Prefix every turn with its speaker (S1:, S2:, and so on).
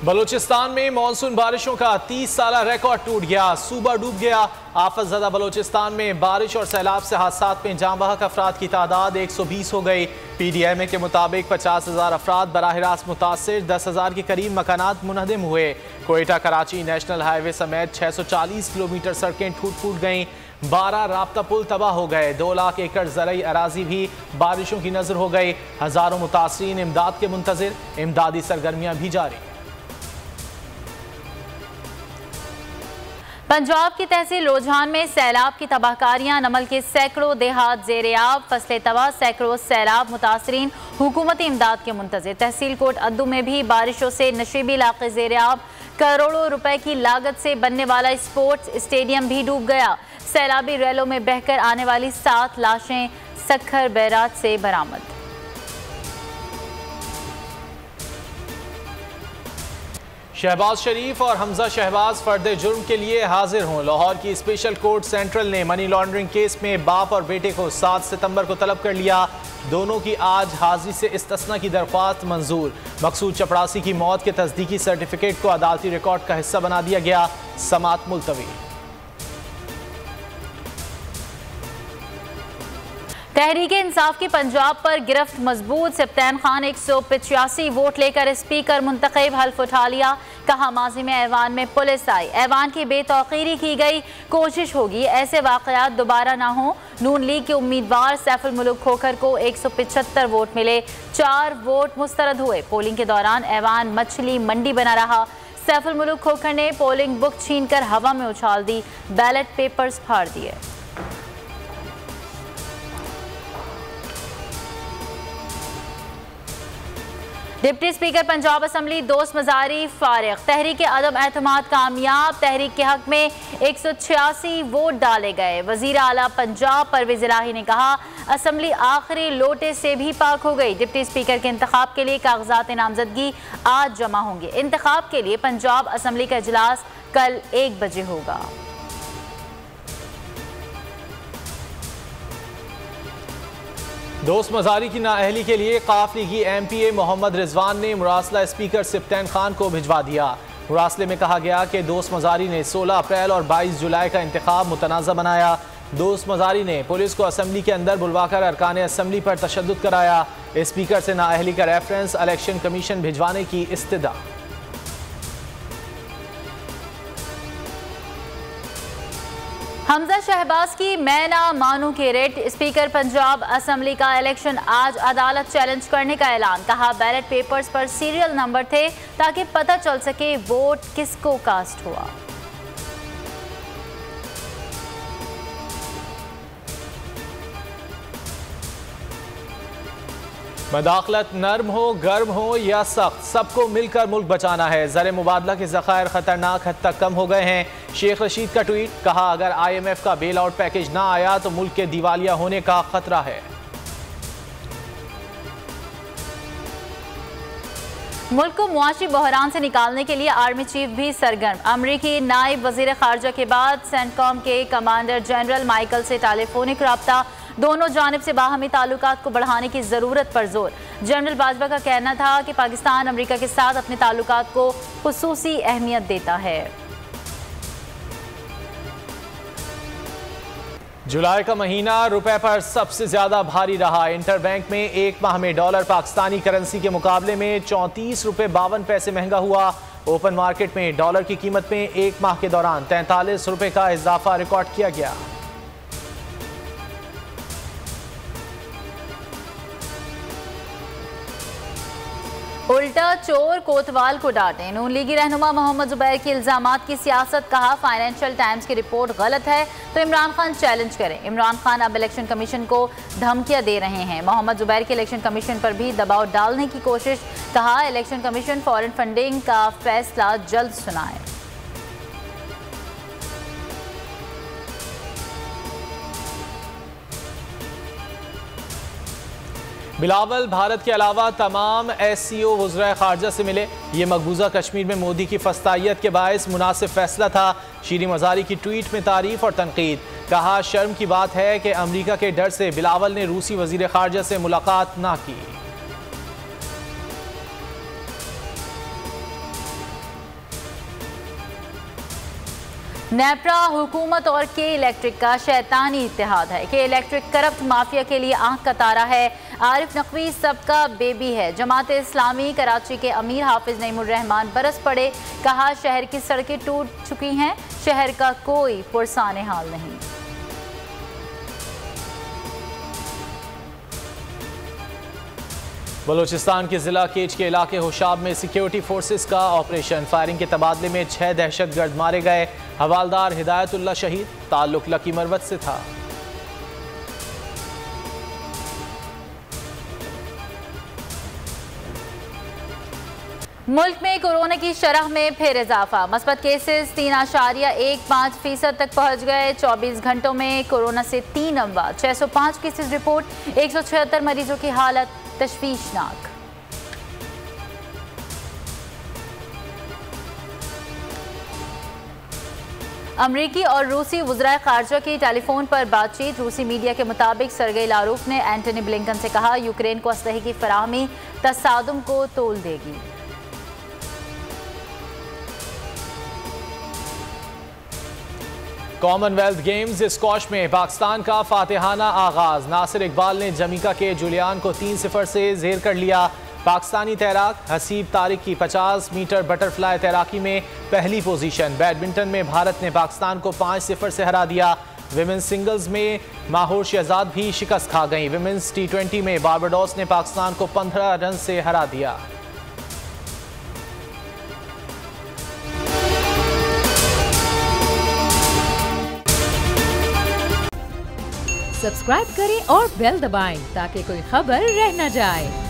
S1: बलूचिस्तान में मानसून बारिशों का 30 साला रिकॉर्ड टूट गया। सूबा डूब गया। आफत ज़दा बलूचिस्तान में बारिश और सैलाब से हादसात में जाँ बहक अफराद की तादाद 120 हो गई। PDMA के मुताबिक 50,000 अफराद बराह रास्त मुतासिर, 10,000 के करीब मकानात मुनहदिम हुए। कोयटा कराची नेशनल हाईवे समेत 640 किलोमीटर सड़कें टूट फूट गईं। 12 राब्ता पुल तबाह हो गए। 2 लाख एकड़ ज़रई अराजी भी बारिशों की नजर हो गई। हजारों मुतासरीन इमदाद के मुंतजिर, इमदादी सरगर्मियां भी जारी।
S2: पंजाब की तहसील रोजान में सैलाब की तबाहकारियां, नमल के सैकड़ों देहात ज़ेर-ए-आब, फसलें तबाह, सैकड़ों सैलाब मुतासरीन हुकूमती इमदाद के मुंतज़िर। तहसील कोट अद्दू में भी बारिशों से नशीबी इलाके ज़ेर-ए-आब। करोड़ों रुपए की लागत से बनने वाला स्पोर्ट्स स्टेडियम भी डूब गया। सैलाबी रैलों में बहकर आने वाली 7 लाशें सखर बैराज से बरामद।
S1: शहबाज शरीफ और हमजा शहबाज फर्द जुर्म के लिए हाजिर हों। लाहौर की स्पेशल कोर्ट सेंट्रल ने मनी लॉन्ड्रिंग केस में बाप और बेटे को 7 सितंबर को तलब कर लिया। दोनों की आज हाजिरी से इस्तिस्ना की दरख्वास्त मंजूर। मकसूद चपड़ासी की मौत के तस्दीकी सर्टिफिकेट को अदालती रिकॉर्ड का हिस्सा बना दिया गया। समात मुलतवी।
S2: तहरीक इंसाफ की पंजाब पर गिरफ्त मजबूत। सप्तान खान 185 वोट लेकर स्पीकर मुंतखब, हल्फ उठा लिया। कहा माजी में ऐवान में पुलिस आई, ऐवान की बेतौकीरी की गई। कोशिश होगी ऐसे वाकयात दोबारा ना हो। नून लीग के उम्मीदवार सैफुल मुल्क खोखर को 175 वोट मिले, 4 वोट मुस्तरद हुए। पोलिंग के दौरान ऐवान मछली मंडी बना रहा। सैफुल मुल्क खोखर ने पोलिंग बुक छीनकर हवा में उछाल दी, बैलेट पेपर्स फाड़ दिए। डिप्टी स्पीकर पंजाब असम्बली दोस्त मजारी फारिग। तहरीक अदम एतमाद कामयाब। तहरीक के हक में 186 वोट डाले गए। वजीर आला पंजाब परवेज इलाही ने कहा असम्बली आखिरी लोटे से भी पाक हो गई। डिप्टी स्पीकर के इंतखाब के लिए कागजात नामजदगी आज जमा होंगे। इंतखाब के लिए पंजाब असम्बली का इजलास कल 1 बजे होगा।
S1: दोस्त मजारी की नाअहली के लिए काफिली MPA मोहम्मद रिजवान ने मुरासला स्पीकर सप्तान खान को भिजवा दिया। मुरासले में कहा गया कि दोस्त मजारी ने 16 अप्रैल और 22 जुलाई का इंतखाब मुतनाज़ा बनाया। दोस्त मजारी ने पुलिस को असम्बली के अंदर बुलवाकर अरकान असम्बली पर तशद्दुद कराया। स्पीकर से नाअहली का रेफरेंस इलेक्शन कमीशन भिजवाने की इस्तदा।
S2: हमजा शहबाज की मैं ना मानू के रेट। स्पीकर पंजाब असम्बली का इलेक्शन आज अदालत चैलेंज करने का ऐलान। कहा बैलेट पेपर्स पर सीरियल नंबर थे ताकि पता चल सके वोट किसको कास्ट हुआ।
S1: मदाखलत नर्म हो, गर्म हो या सख्त, सबको मिलकर मुल्क बचाना है। ज़र मुबादला के ज़खायर खतरनाक हद तक कम हो गए हैं। शेख रशीद का ट्वीट। कहा अगर IMF का बेल आउट पैकेज ना आया तो मुल्क के दिवालिया होने का खतरा है।
S2: मुल्क को मुआशी बहरान से निकालने के लिए आर्मी चीफ भी सरगर्म। अमरीकी नायब वजीर खारजा के बाद सेंटकॉम के कमांडर जनरल माइकल से टेलीफोनिक रब्ता। दोनों जानिब से बाहमी ताल्लुकात को बढ़ाने की ज़रूरत पर जोर। जनरल बाजवा का कहना था कि पाकिस्तान अमेरिका के साथ अपने ताल्लुकात को खुसूसी अहमियत देता है।
S1: जुलाई का महीना रुपए पर सबसे ज्यादा भारी रहा। इंटरबैंक में एक माह में डॉलर पाकिस्तानी करेंसी के मुकाबले में 34 रुपए 52 पैसे महंगा हुआ। ओपन मार्केट में डॉलर की कीमत में एक माह के दौरान 43 रुपए का इजाफा रिकॉर्ड किया गया।
S2: उल्टा चोर कोतवाल को डांटे। नून लीगी रहनुमा मोहम्मद जुबैर की इल्जामात की सियासत। कहा फाइनेंशियल टाइम्स की रिपोर्ट गलत है तो इमरान खान चैलेंज करें। इमरान खान अब इलेक्शन कमीशन को धमकियां दे रहे हैं। मोहम्मद जुबैर के इलेक्शन कमीशन पर भी दबाव डालने की कोशिश। कहा इलेक्शन कमीशन फॉरेन फंडिंग का फैसला जल्द सुनाए।
S1: बिलावल भारत के अलावा तमाम SCO वज़राए खारजा से मिले। ये मकबूजा कश्मीर में मोदी की फस्तायत के बायस मुनासिब फैसला था। शीरी मजारी की ट्वीट में तारीफ और तनकीद। कहा शर्म की बात है कि अमरीका के डर से बिलावल ने रूसी वजीर खारजा से मुलाकात ना की।
S2: नेपरा हुकूमत और के इलेक्ट्रिक का शैतानी इत्तेहाद है। के इलेक्ट्रिक करप्ट माफिया के लिए आंख का तारा है। आरिफ नकवी सबका बेबी है। जमात इस्लामी कराची के अमीर हाफिज नईमुर रहमान बरस पड़े। कहा शहर की सड़कें टूट चुकी हैं, शहर का कोई पुरसाने हाल नहीं।
S1: बलूचिस्तान के जिला केच के इलाके होशाब में सिक्योरिटी फोर्सेस का ऑपरेशन। फायरिंग के तबादले में 6 दहशतगर्द मारे गए। हवालदार हिदायतुल्लाह शहीद, ताल्लुक लकी मरवत से था।
S2: मुल्क में कोरोना की शरह में फिर इजाफा। मस्बत केसेस 3.15% तक पहुंच गए। 24 घंटों में कोरोना से 3 अमवात, 605 केसेस रिपोर्ट। 176 मरीजों की हालत तशवीशनाक। अमरीकी और रूसी वज़राए ख़ारजा की टेलीफोन पर बातचीत। रूसी मीडिया के मुताबिक सरगेई लारोफ ने एंटनी ब्लिंकन से कहा यूक्रेन को असलहे की फराहमी तसादुम को तोल देगी।
S1: कॉमनवेल्थ गेम्स स्क्वॉश में पाकिस्तान का फातिहाना आगाज। नासिर इकबाल ने जमीका के जुलियान को 3-0 से ज़ेर कर लिया। पाकिस्तानी तैराक हसीब तारिक की 50 मीटर बटरफ्लाई तैराकी में पहली पोजीशन। बैडमिंटन में भारत ने पाकिस्तान को 5-0 से हरा दिया। विमेंस सिंगल्स में माहौर शहजाद भी शिकस्त खा गई। विमेंस T20 में बारबाडोस ने पाकिस्तान को 15 रन से हरा दिया।
S3: सब्सक्राइब करें और बेल दबाएं ताकि कोई खबर रह न जाए।